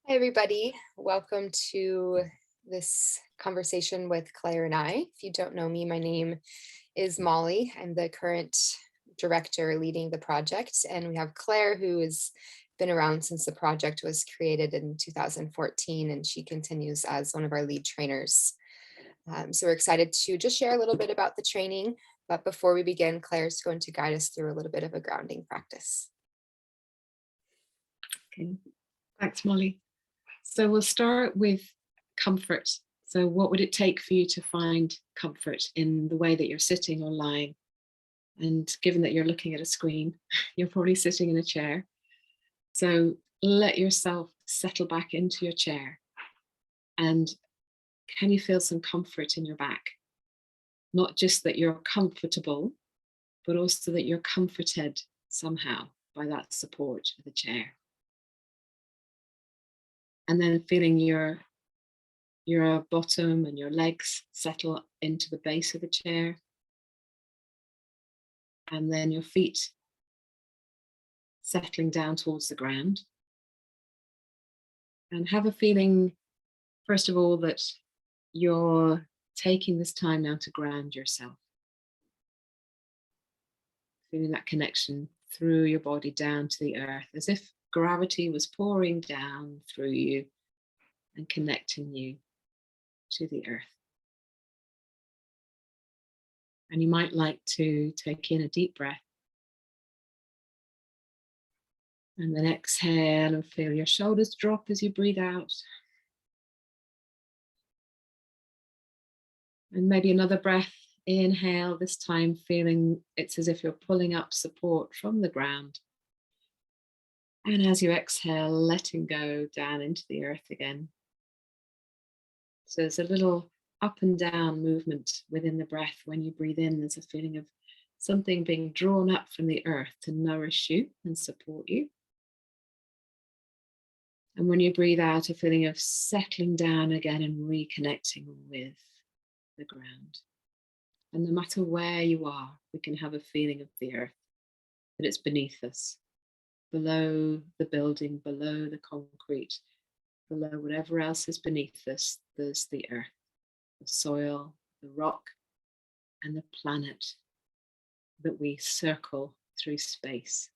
Hi, everybody. Welcome to this conversation with Claire and I. If you don't know me, my name is Molly. I'm the current director leading the project, and we have Claire, who has been around since the project was created in 2014, and she continues as one of our lead trainers. So we're excited to just share a little bit about the training. But before we begin, Claire's going to guide us through a little bit of a grounding practice. Okay, thanks, Molly. So we'll start with comfort. So what would it take for you to find comfort in the way that you're sitting or lying? And given that you're looking at a screen, you're probably sitting in a chair. So let yourself settle back into your chair. And can you feel some comfort in your back? Not just that you're comfortable, but also that you're comforted somehow by that support of the chair. And then feeling your bottom and your legs settle into the base of the chair. And then your feet settling down towards the ground. And have a feeling, first of all, that you're taking this time now to ground yourself. Feeling that connection through your body down to the earth, as if gravity was pouring down through you and connecting you to the earth. And you might like to take in a deep breath. And then exhale and feel your shoulders drop as you breathe out. And maybe another breath, inhale, this time feeling it's as if you're pulling up support from the ground. And as you exhale, letting go down into the earth again. So there's a little up and down movement within the breath. When you breathe in, there's a feeling of something being drawn up from the earth to nourish you and support you. And when you breathe out, a feeling of settling down again and reconnecting with the ground. And no matter where you are, we can have a feeling of the earth, that it's beneath us, below the building, below the concrete, below whatever else is beneath us. There's the earth, the soil, the rock, and the planet that we circle through space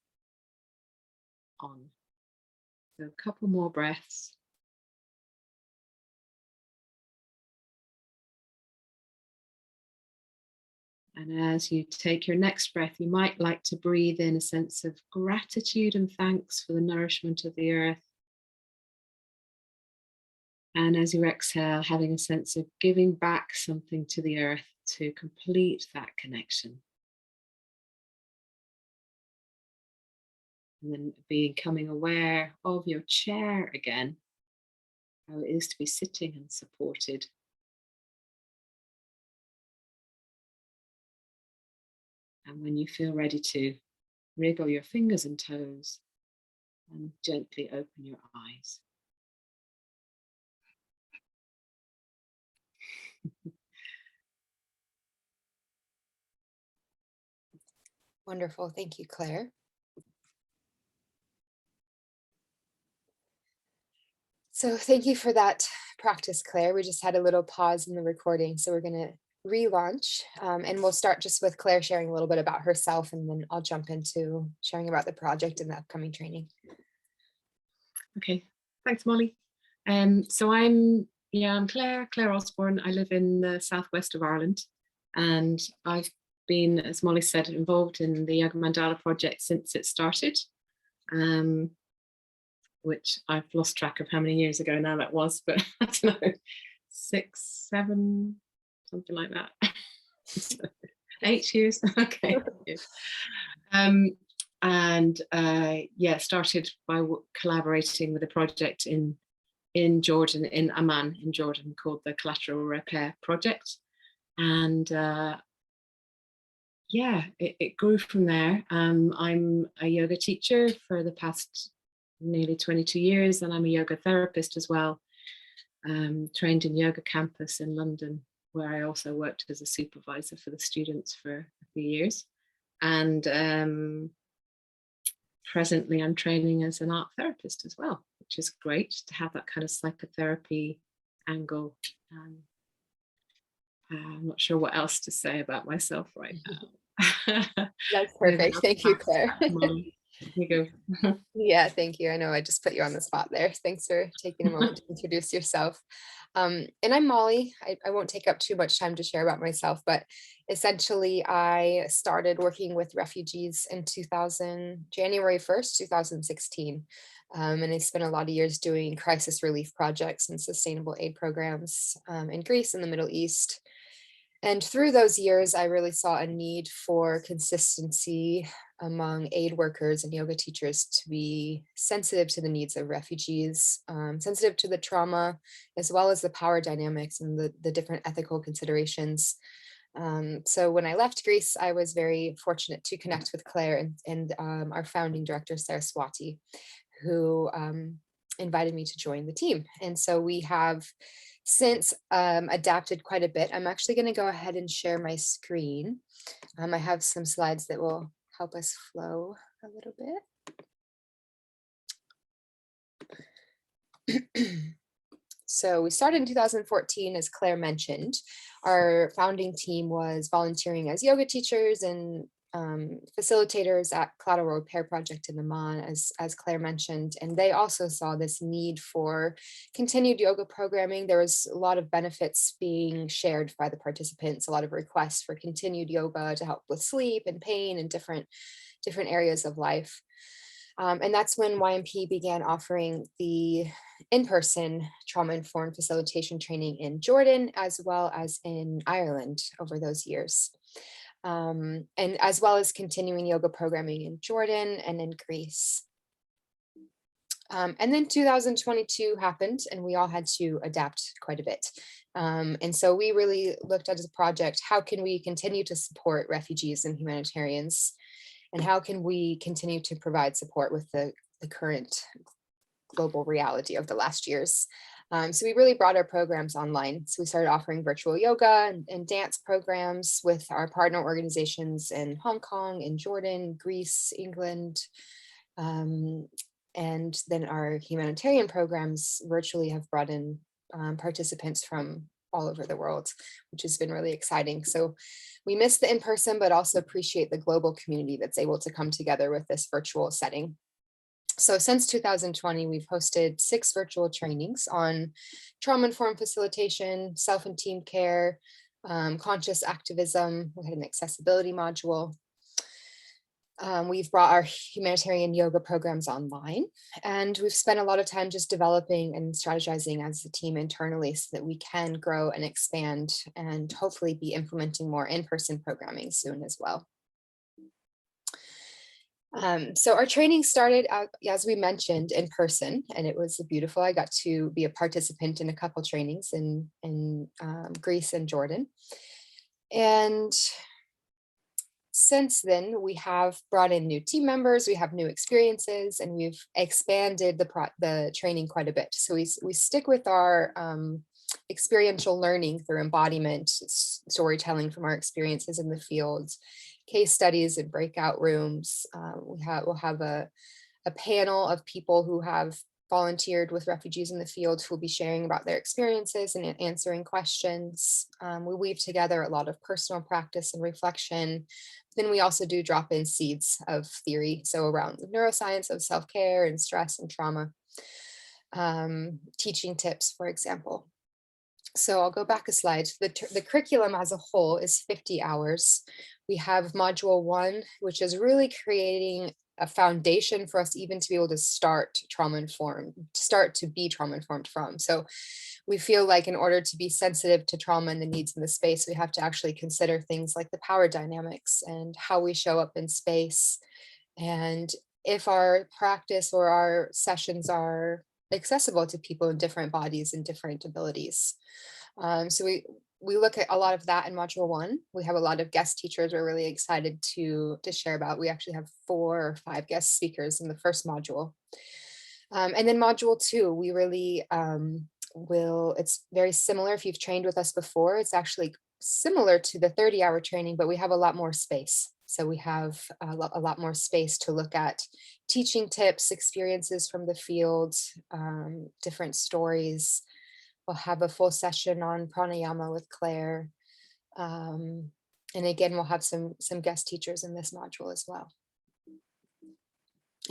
on. So a couple more breaths. And as you take your next breath, you might like to breathe in a sense of gratitude and thanks for the nourishment of the earth. And as you exhale, having a sense of giving back something to the earth to complete that connection. And then becoming aware of your chair again, how it is to be sitting and supported. And when you feel ready to, wriggle your fingers and toes and gently open your eyes. Wonderful. Thank you, Claire. So thank you for that practice, Claire. We just had a little pause in the recording, so we're going to relaunch, and we'll start just with Claire sharing a little bit about herself, and then I'll jump into sharing about the project and the upcoming training. Okay, thanks, Molly. So I'm Claire Osborne. I live in the southwest of Ireland, and I've been, as Molly said, involved in the Yoga Mandala project since it started. Which I've lost track of how many years ago now that was, but I don't know, 6, 7, something like that. 8 years, okay. Started by collaborating with a project in Jordan, in Amman, in Jordan, called the Collateral Repair Project, and it grew from there. I'm a yoga teacher for the past nearly 22 years, and I'm a yoga therapist as well, trained in Yoga Campus in London, where I also worked as a supervisor for the students for a few years. And presently I'm training as an art therapist as well, which is great to have that kind of psychotherapy angle. I'm not sure what else to say about myself right now. That's Maybe perfect. I'll Thank you, pass Claire. back to Molly. Here you go. Yeah, thank you. I know I just put you on the spot there. Thanks for taking a moment to introduce yourself. And I'm Molly. I won't take up too much time to share about myself, but essentially I started working with refugees in 2000, January 1st, 2016. And I spent a lot of years doing crisis relief projects and sustainable aid programs in Greece and the Middle East. And through those years, I really saw a need for consistency among aid workers and yoga teachers to be sensitive to the needs of refugees, sensitive to the trauma, as well as the power dynamics and the different ethical considerations. So when I left Greece, I was very fortunate to connect with Claire and our founding director, Saraswati, who invited me to join the team. And so we have since adapted quite a bit. I'm actually going to go ahead and share my screen. I have some slides that will help us flow a little bit. So we started in 2014, as Claire mentioned. Our founding team was volunteering as yoga teachers and facilitators at Collateral Repair Project in Amman, as Claire mentioned, and they also saw this need for continued yoga programming. There was a lot of benefits being shared by the participants, a lot of requests for continued yoga to help with sleep and pain and different areas of life. And that's when YMP began offering the in-person trauma-informed facilitation training in Jordan, as well as in Ireland over those years. And as well as continuing yoga programming in Jordan and in Greece. And then 2022 happened and we all had to adapt quite a bit. And so we really looked at as a project, how can we continue to support refugees and humanitarians? And how can we continue to provide support with the current global reality of the last years? So we really brought our programs online. So we started offering virtual yoga and dance programs with our partner organizations in Hong Kong, in Jordan, Greece, England. And then our humanitarian programs virtually have brought in participants from all over the world, which has been really exciting. So we miss the in-person, but also appreciate the global community that's able to come together with this virtual setting. So since 2020, we've hosted 6 virtual trainings on trauma-informed facilitation, self and team care, conscious activism. We had an accessibility module. We've brought our humanitarian yoga programs online, and we've spent a lot of time just developing and strategizing as a team internally so that we can grow and expand and hopefully be implementing more in-person programming soon as well. So our training started out, as we mentioned, in person, and it was beautiful. I got to be a participant in a couple trainings in Greece and Jordan. And since then, we have brought in new team members, we have new experiences, and we've expanded the training quite a bit. So we stick with our experiential learning through embodiment, storytelling from our experiences in the field, case studies and breakout rooms. We'll have a panel of people who have volunteered with refugees in the field who will be sharing about their experiences and answering questions. We weave together a lot of personal practice and reflection. Then we also do drop in seeds of theory, so around the neuroscience of self-care and stress and trauma, teaching tips, for example. So I'll go back a slide. The curriculum as a whole is 50 hours. We have module 1, which is really creating a foundation for us even to be able to start to be trauma-informed from. So we feel like in order to be sensitive to trauma and the needs in the space, we have to actually consider things like the power dynamics and how we show up in space. And if our practice or our sessions are accessible to people in different bodies and different abilities. So we look at a lot of that in module 1. We have a lot of guest teachers we're really excited to share about. We actually have 4 or 5 guest speakers in the first module. And then module 2, we really it's very similar. If you've trained with us before, it's actually similar to the 30-hour training, but we have a lot more space. So we have a lot more space to look at teaching tips, experiences from the field, different stories. We'll have a full session on pranayama with Claire. Um, and again, we'll have some guest teachers in this module as well.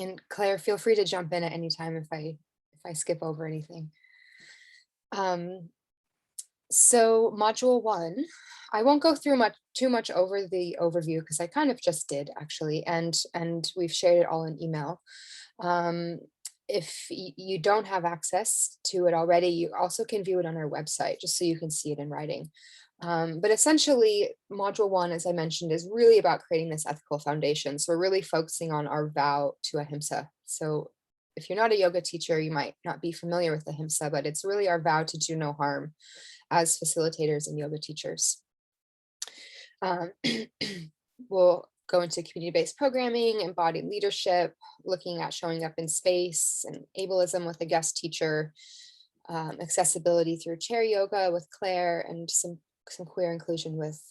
And Claire, feel free to jump in at any time if I skip over anything. So module 1, I won't go through too much over the overview because I kind of just did actually, and we've shared it all in email. If you don't have access to it already, you also can view it on our website just so you can see it in writing. But essentially, module 1, as I mentioned, is really about creating this ethical foundation. So we're really focusing on our vow to ahimsa. So if you're not a yoga teacher, you might not be familiar with ahimsa, but it's really our vow to do no harm as facilitators and yoga teachers. Um, we'll go into community-based programming, embodied leadership, looking at showing up in space and ableism with a guest teacher, accessibility through chair yoga with Claire, and some queer inclusion with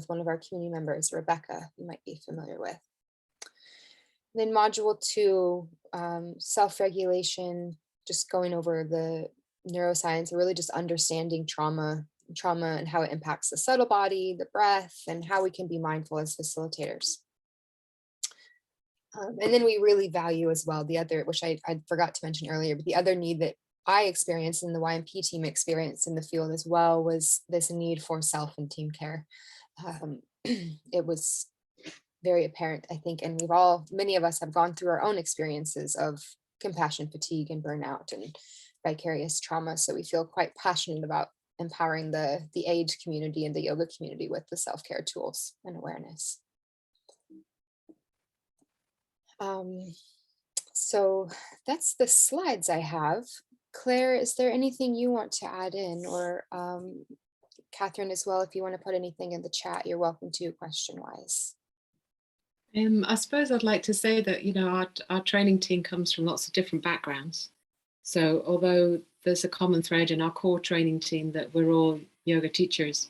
one of our community members, Rebecca, you might be familiar with. Then module 2, self-regulation, just going over the neuroscience, really just understanding trauma and how it impacts the subtle body, the breath, and how we can be mindful as facilitators. And then we really value as well the other, which I forgot to mention earlier, but the other need that I experienced and the YMP team experienced in the field as well was this need for self and team care. It was very apparent, I think, and many of us have gone through our own experiences of compassion fatigue and burnout and vicarious trauma. So we feel quite passionate about empowering the aid community and the yoga community with the self-care tools and awareness. So that's the slides I have. Claire, is there anything you want to add in, or Catherine as well, if you want to put anything in the chat, you're welcome to question-wise. I suppose I'd like to say that, you know, our training team comes from lots of different backgrounds. So although there's a common thread in our core training team that we're all yoga teachers,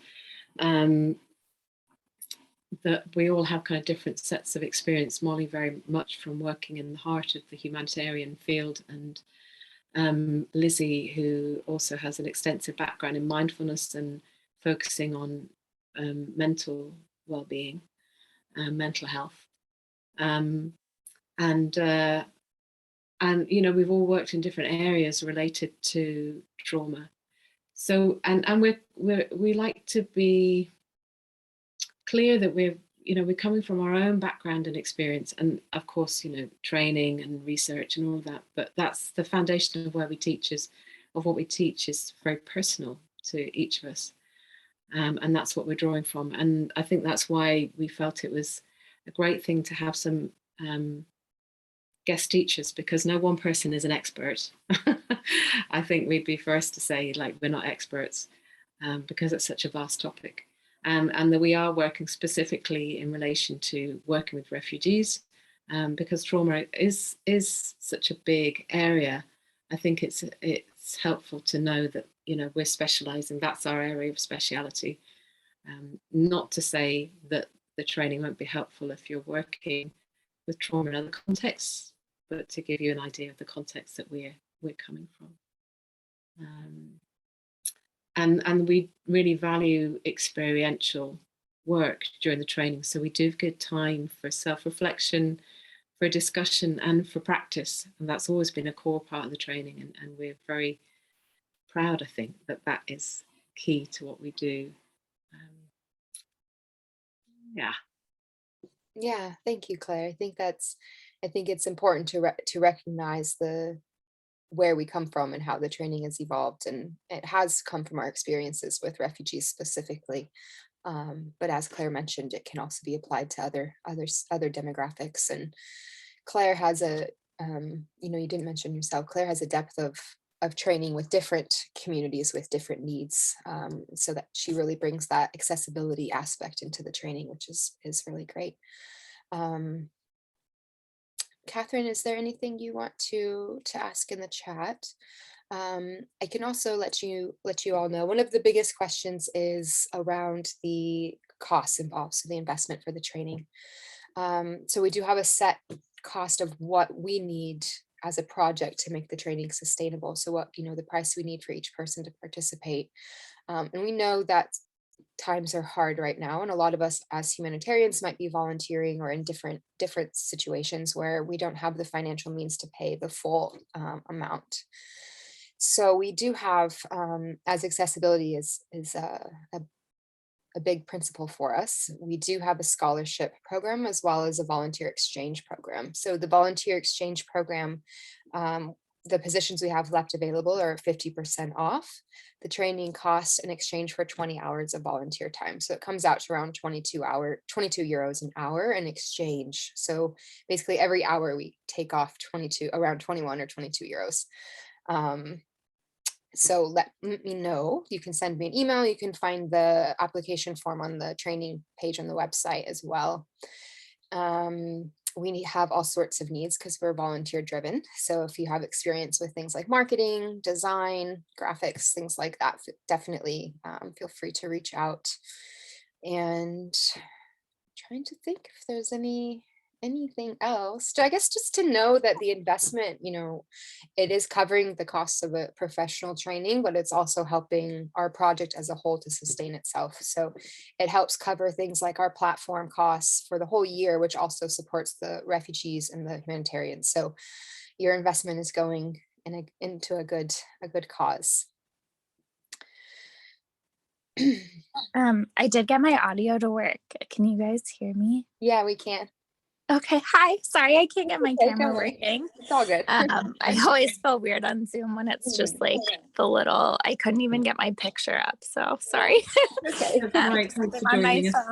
that we all have kind of different sets of experience. Molly very much from working in the heart of the humanitarian field, and Lizzie, who also has an extensive background in mindfulness and focusing on mental well-being, mental health. And you know, we've all worked in different areas related to trauma. So and we like to be clear that we're coming from our own background and experience, and of course, you know, training and research and all of that. But that's the foundation of what we teach is very personal to each of us, and that's what we're drawing from. And I think that's why we felt it was a great thing to have some guest teachers, because no one person is an expert. I think we'd be first to say, like, we're not experts, because it's such a vast topic. And that we are working specifically in relation to working with refugees, because trauma is such a big area. I think it's helpful to know that, you know, we're specialising. That's our area of speciality. Not to say that the training won't be helpful if you're working with trauma in other contexts, but to give you an idea of the context that we're coming from. And we really value experiential work during the training. So we do give time for self-reflection, for discussion, and for practice. And that's always been a core part of the training. And we're very proud, I think, that is key to what we do. Yeah. Yeah, thank you, Claire. I think it's important to recognize where we come from and how the training has evolved, and it has come from our experiences with refugees specifically. But as Claire mentioned, it can also be applied to other demographics. And Claire has you didn't mention yourself, Claire has a depth of training with different communities with different needs, so that she really brings that accessibility aspect into the training, which is really great. Catherine, is there anything you want to ask in the chat? I can also let you all know, one of the biggest questions is around the costs involved, so the investment for the training. So we do have a set cost of what we need as a project to make the training sustainable. So what, the price we need for each person to participate. And we know that times are hard right now, and a lot of us as humanitarians might be volunteering or in different situations where we don't have the financial means to pay the full amount. So we do have, as accessibility is a big principle for us, we do have a scholarship program as well as a volunteer exchange program. So the volunteer exchange program, the positions we have left available are 50% off. The training costs in exchange for 20 hours of volunteer time. So it comes out to around 22 euros an hour in exchange. So basically every hour we take off around 21 or 22 euros. So let me know. You can send me an email. You can find the application form on the training page on the website as well. We have all sorts of needs because we're volunteer driven. So if you have experience with things like marketing, design, graphics, things like that, definitely feel free to reach out. And trying to think if there's anything else. I guess just to know that the investment, it is covering the costs of a professional training, but it's also helping our project as a whole to sustain itself. So it helps cover things like our platform costs for the whole year, which also supports the refugees and the humanitarians. So your investment is going into a good cause. I did get my audio to work. Can you guys hear me? Yeah, we can. Okay, hi. Sorry, I can't get my Okay, camera don't worry. working. It's all good. I always feel weird on Zoom when it's just like I couldn't even get my picture up. So sorry. Okay. Thanks for On my joining us.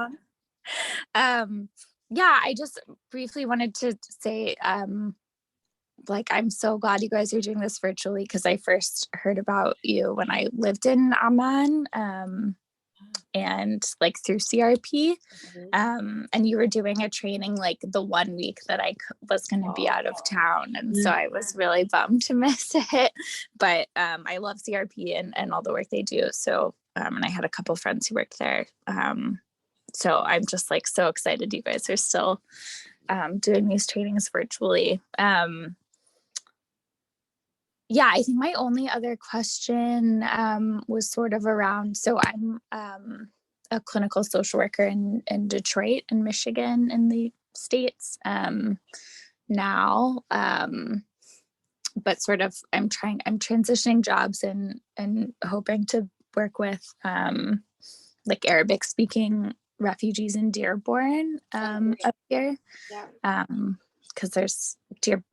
phone. Yeah, I just briefly wanted to say, I'm so glad you guys are doing this virtually because I first heard about you when I lived in Amman. And through CRP, and you were doing a training the 1 week that I was going to be out of town, and so I was really bummed to miss it. But I love CRP and all the work they do. So and I had a couple friends who worked there. So I'm just so excited you guys are still doing these trainings virtually. Yeah, I think my only other question was sort of around, so I'm a clinical social worker in Detroit in Michigan in the States now, but sort of I'm transitioning jobs and hoping to work with Arabic speaking refugees in Dearborn up here. Yeah. Because there's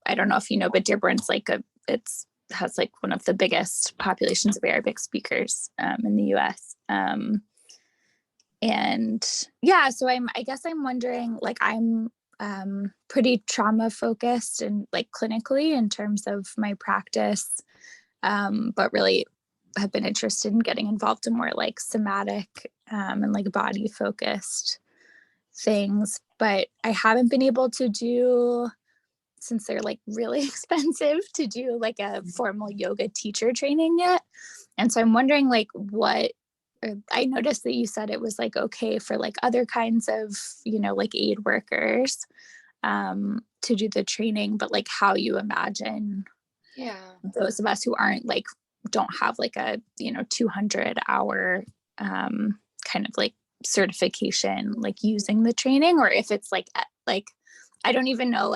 I don't know if you know, but Dearborn's has one of the biggest populations of Arabic speakers in the US. And yeah, so I guess I'm wondering, I'm pretty trauma focused and clinically in terms of my practice, but really have been interested in getting involved in more somatic and body focused things. But I haven't been able to do, since they're really expensive, to do a formal yoga teacher training yet. And so I'm wondering what I noticed that you said it was okay for other kinds of aid workers to do the training, but how you imagine those of us who aren't don't have a 200-hour kind of certification using the training, or if it's I don't even know,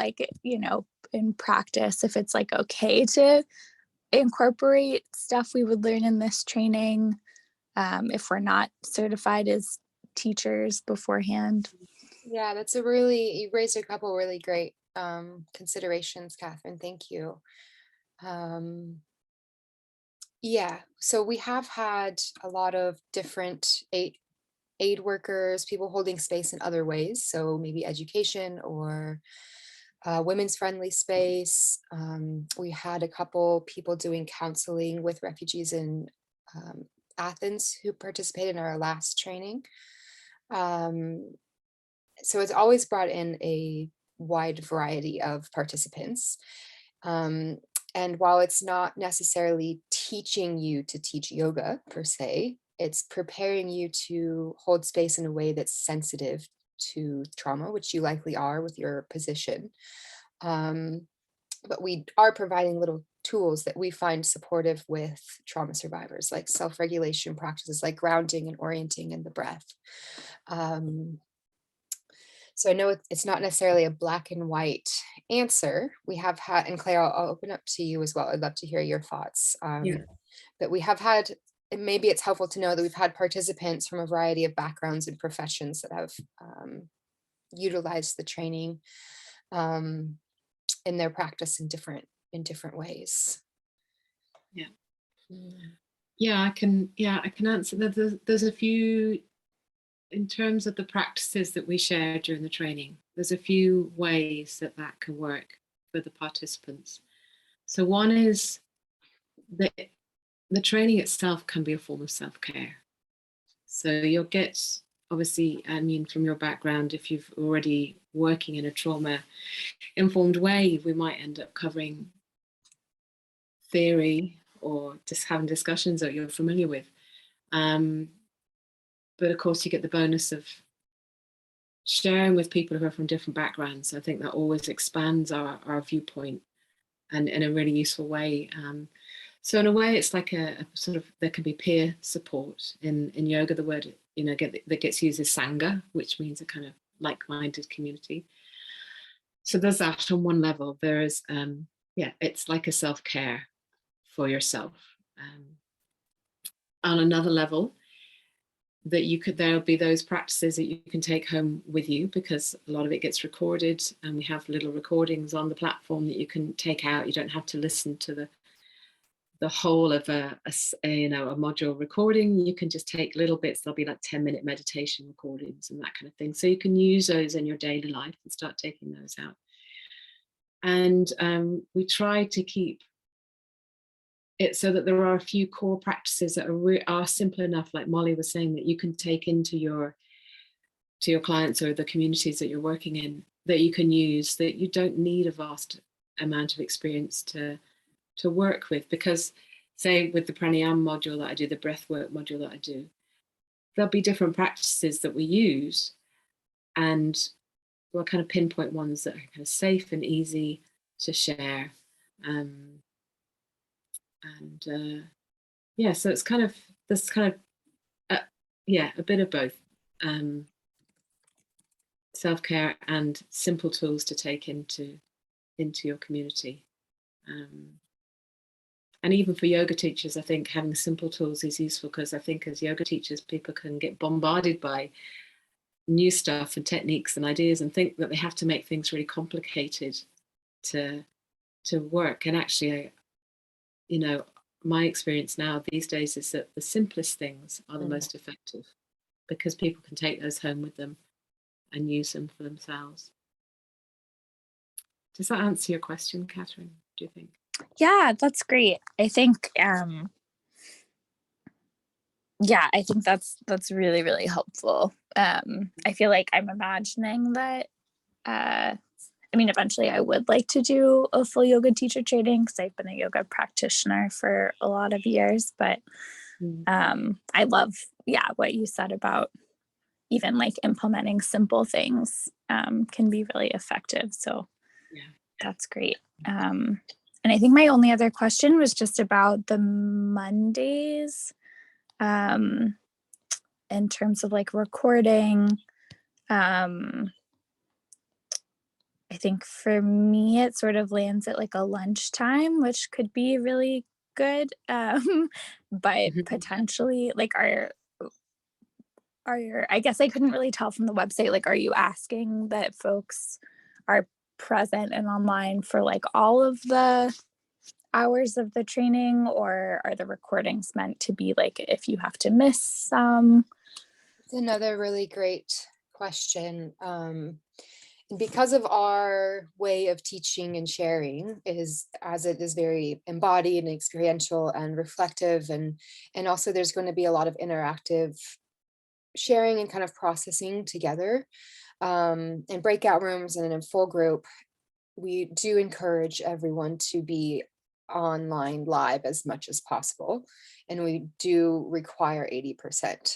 in practice, if it's okay to incorporate stuff we would learn in this training if we're not certified as teachers beforehand. Yeah, you raised a couple really great considerations, Catherine. Thank you. Yeah, so we have had a lot of different aid workers, people holding space in other ways. So maybe education or women's friendly space. We had a couple people doing counseling with refugees in Athens who participated in our last training. So it's always brought in a wide variety of participants. And while it's not necessarily teaching you to teach yoga per se, it's preparing you to hold space in a way that's sensitive to trauma, which you likely are with your position. But we are providing little tools that we find supportive with trauma survivors, like self-regulation practices like grounding and orienting in the breath. Um, so I know it's not necessarily a black and white answer. We have had, and Claire, I'll open up to you as well. I'd love to hear your thoughts. Yeah. But we have had, and maybe it's helpful to know that we've had participants from a variety of backgrounds and professions that have utilized the training in their practice in different ways. Yeah. Mm. Yeah, I can answer that. There's a few, in terms of the practices that we share during the training, there's a few ways that can work for the participants. So one is that the training itself can be a form of self-care. So you'll get, obviously, I mean, from your background, if you've already working in a trauma-informed way, we might end up covering theory or just having discussions that you're familiar with. But of course, you get the bonus of sharing with people who are from different backgrounds. I think that always expands our viewpoint, and in a really useful way. So in a way, it's like a sort of, there can be peer support. In yoga, the word that gets used is sangha, which means a kind of like-minded community. So there's that on one level. There's it's like a self-care for yourself. On another level, that there'll be those practices that you can take home with you, because a lot of it gets recorded, and we have little recordings on the platform that you can take out. You don't have to listen to the whole of a module recording. You can just take little bits. There'll be like 10-minute meditation recordings and that kind of thing. So you can use those in your daily life and start taking those out. And we try to keep it so that there are a few core practices that are simple enough, like Molly was saying, that you can take into your clients or the communities that you're working in, that you can use, that you don't need a vast amount of experience to work with. Because say with the pranayama module that I do, the breathwork module that I do, there'll be different practices that we use, and we'll kind of pinpoint ones that are kind of safe and easy to share. So it's kind of this kind of a bit of both, self-care and simple tools to take into your community. And even for yoga teachers, I think having simple tools is useful, because I think as yoga teachers, people can get bombarded by new stuff and techniques and ideas and think that they have to make things really complicated to work. And actually, my experience now these days is that the simplest things are the most effective, because people can take those home with them and use them for themselves. Does that answer your question, Catherine, do you think? Yeah, that's great. I think I think that's really, really helpful. I feel like I'm imagining that eventually I would like to do a full yoga teacher training, because I've been a yoga practitioner for a lot of years. But I love, what you said about even like implementing simple things can be really effective. So that's great. And I think my only other question was just about the Mondays, in terms of like recording. I think for me, it sort of lands at like a lunchtime, which could be really good. But potentially, like, I guess I couldn't really tell from the website, like, are you asking that folks are present and online for like all of the hours of the training, or are the recordings meant to be like if you have to miss some? It's another really great question. Because of our way of teaching and sharing is, as it is very embodied and experiential and reflective, and also there's going to be a lot of interactive sharing and kind of processing together, in breakout rooms and in full group. We do encourage everyone to be online live as much as possible, and we do require 80%.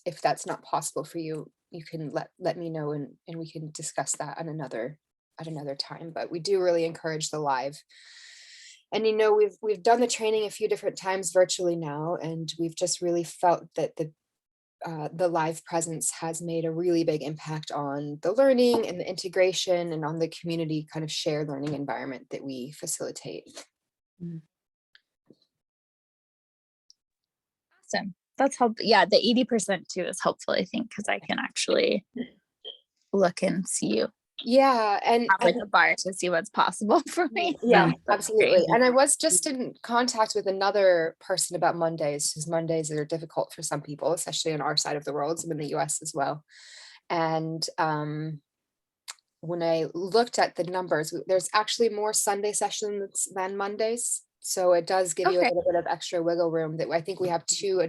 If that's not possible for you, you can let me know, and we can discuss that at another time. But we do really encourage the live. And we've done the training a few different times virtually now, and we've just really felt that the live presence has made a really big impact on the learning and the integration and on the community kind of shared learning environment that we facilitate. Awesome. That's helpful. Yeah, the 80% too is helpful, I think, because I can actually look and see you. Yeah, and Have like a bar to see what's possible for me. yeah, That's absolutely. great. And I was just in contact with another person about Mondays, because Mondays are difficult for some people, especially on our side of the world, some in the US as well. And when I looked at the numbers, there's actually more Sunday sessions than Mondays. So it does give you a Okay. little bit of extra wiggle room. That I think we have two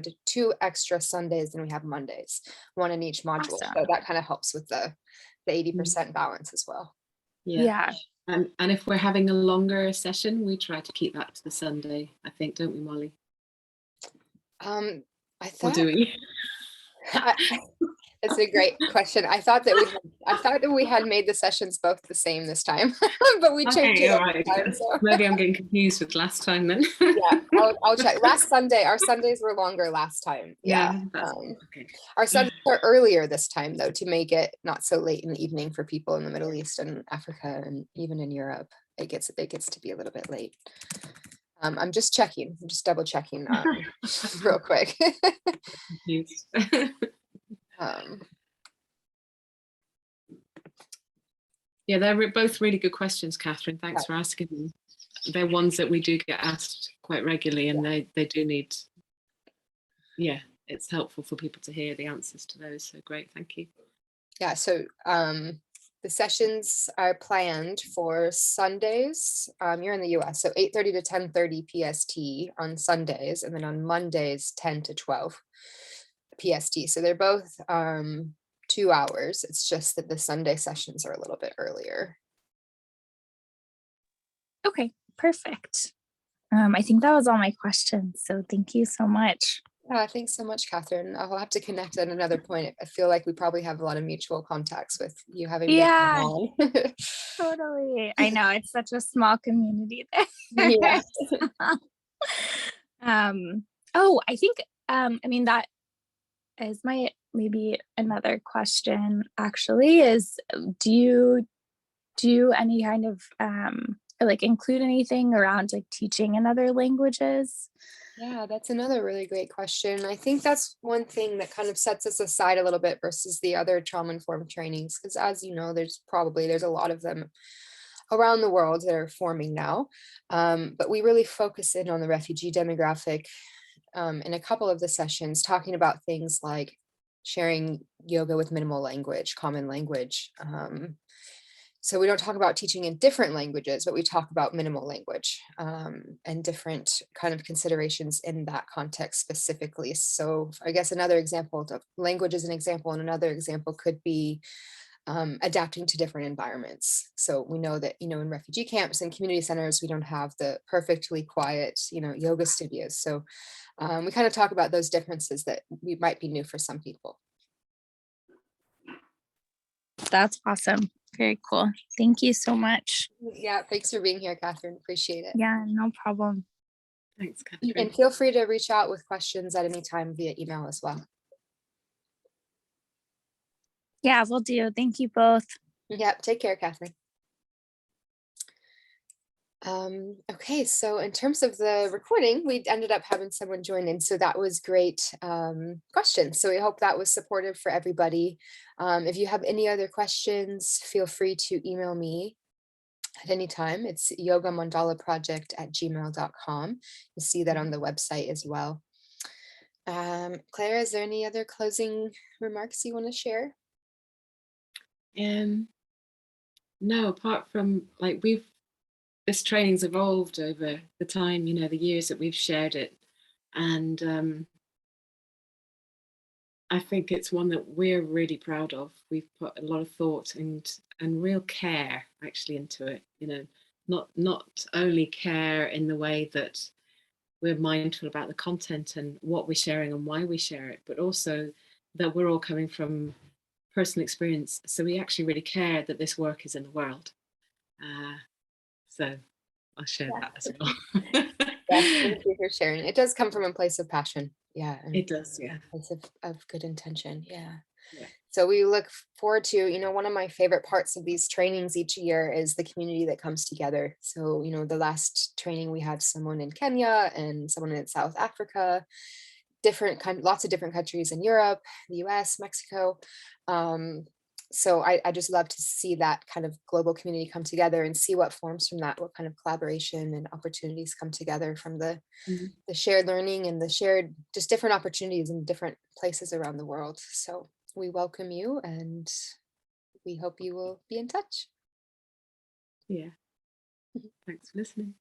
extra Sundays than we have Mondays, one in each module. Awesome. So that kind of helps with the 80% balance as well. Yeah. And if we're having a longer session, we try to keep that to the Sunday, I think, don't we, Molly? I Or thought do we? it's a great question. I thought that we had made the sessions both the same this time, but we changed it all every right. time, so. Maybe I'm getting confused with last time then. Yeah, I'll check. Last Sunday, our Sundays were longer last time. Yeah. That's okay. Our Sundays are earlier this time, though, to make it not so late in the evening for people in the Middle East and Africa, and even in Europe. It gets to be a little bit late. I'm just checking. I'm just double checking real quick. Yeah, they're both really good questions, Catherine. Thanks for asking them. They're ones that we do get asked quite regularly, and they do need, it's helpful for people to hear the answers to those. So great, thank you. Yeah, so the sessions are planned for Sundays. You're in the US, so 8:30 to 10:30 PST on Sundays, and then on Mondays 10 to 12 PST. So they're both 2 hours. It's just that the Sunday sessions are a little bit earlier. Okay, perfect. I think that was all my questions. So thank you so much. Thanks so much, Catherine. I'll have to connect at another point. I feel like we probably have a lot of mutual contacts with you having been on. Totally. I know it's such a small community there. Yeah. I think I mean that is my maybe another question actually is do you do any kind of or like include anything around like teaching in other languages? Yeah, that's another really great question. I think that's one thing that kind of sets us aside a little bit versus the other trauma-informed trainings, because as you know, there's a lot of them around the world that are forming now. But we really focus in on the refugee demographic in a couple of the sessions, talking about things like sharing yoga with minimal language, common language. So we don't talk about teaching in different languages, but we talk about minimal language and different kind of considerations in that context specifically. So I guess another example of language is an example, and another example could be adapting to different environments. So we know that, in refugee camps and community centers, we don't have the perfectly quiet, yoga studios. So we kind of talk about those differences that might be new for some people. That's awesome. Very cool. Thank you so much. Yeah, thanks for being here, Catherine. Appreciate it. Yeah, no problem. Thanks, Catherine. And feel free to reach out with questions at any time via email as well. Yeah, will do. Thank you both. Yep, take care, Catherine. Okay, so in terms of the recording, we ended up having someone join in, so that was great questions. So we hope that was supportive for everybody. If you have any other questions, feel free to email me at any time. It's yogamandalaproject@gmail.com. You'll see that on the website as well. Claire, is there any other closing remarks you want to share? No, apart from this training's evolved over the time, the years that we've shared it. And I think it's one that we're really proud of. We've put a lot of thought and real care actually into it, not only care in the way that we're mindful about the content and what we're sharing and why we share it, but also that we're all coming from personal experience. So we actually really care that this work is in the world. So I'll share Yeah. that as well. Yes, thank you for sharing. It does come from a place of passion. Yeah. And It does, yeah. a place of good intention. Yeah. Yeah. So we look forward to, one of my favorite parts of these trainings each year is the community that comes together. So, the last training we had someone in Kenya and someone in South Africa, lots of different countries in Europe, the US, Mexico. So I just love to see that kind of global community come together and see what forms from that, what kind of collaboration and opportunities come together from the Mhm. shared learning and the shared just different opportunities in different places around the world. So we welcome you and we hope you will be in touch. Yeah. Thanks for listening.